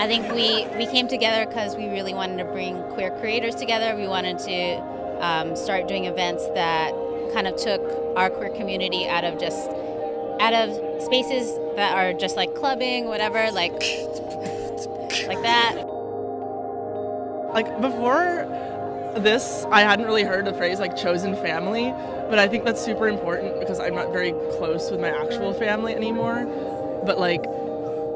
I think we came together because we really wanted to bring queer creators together. We wanted to start doing events that kind of took our queer community out of spaces that are just like clubbing, whatever, like that. Like before this, I hadn't really heard the phrase like chosen family, but I think that's super important because I'm not very close with my actual family anymore. But like,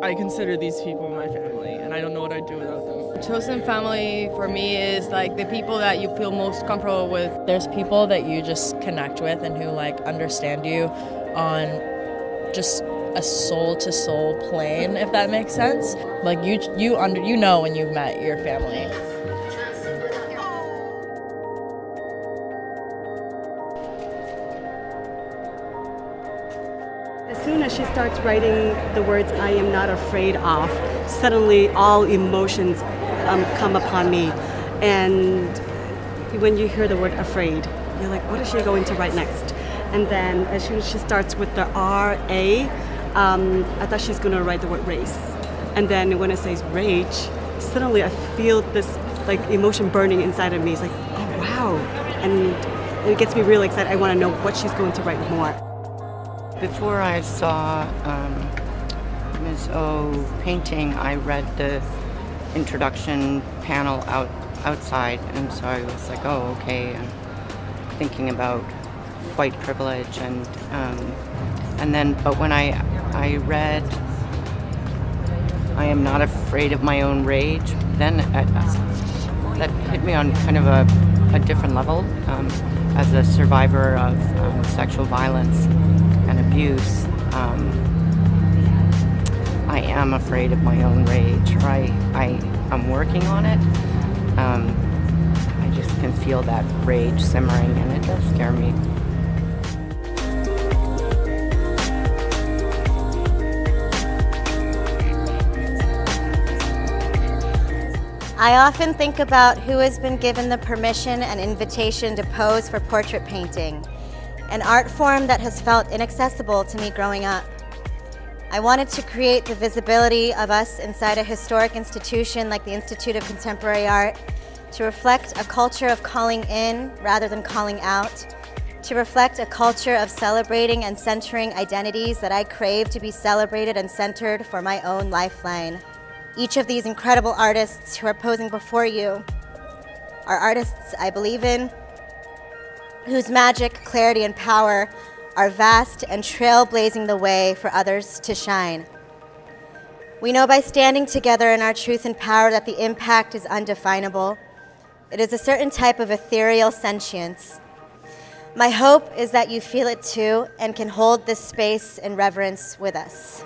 I consider these people my family, and I don't know what I'd do without them. Chosen family for me is like the people that you feel most comfortable with. There's people that you just connect with and who like understand you on just a soul to soul plane, if that makes sense. Like you know when you've met your family. As soon as she starts writing the words "I am not afraid of," suddenly all emotions come upon me. And when you hear the word "afraid," you're like, what is she going to write next? And then as soon as she starts with the R-A, I thought she's going to write the word race. And then when it says rage, suddenly I feel this like emotion burning inside of me. It's like, oh wow. And it gets me really excited. I want to know what she's going to write more. Before I saw Ms. O painting, I read the introduction panel outside, and so I was like, oh, okay, and thinking about white privilege, and then, but when I read I am not afraid of my own rage, then that hit me on kind of a different level. As a survivor of sexual violence and abuse, I am afraid of my own rage, or I'm working on it. I just can feel that rage simmering, and it does scare me. I often think about who has been given the permission and invitation to pose for portrait painting, an art form that has felt inaccessible to me growing up. I wanted to create the visibility of us inside a historic institution like the Institute of Contemporary Art, to reflect a culture of calling in rather than calling out, to reflect a culture of celebrating and centering identities that I crave to be celebrated and centered for my own lifeline. Each of these incredible artists who are posing before you are artists I believe in, whose magic, clarity, and power are vast and trailblazing the way for others to shine. We know by standing together in our truth and power that the impact is undefinable. It is a certain type of ethereal sentience. My hope is that you feel it too and can hold this space in reverence with us.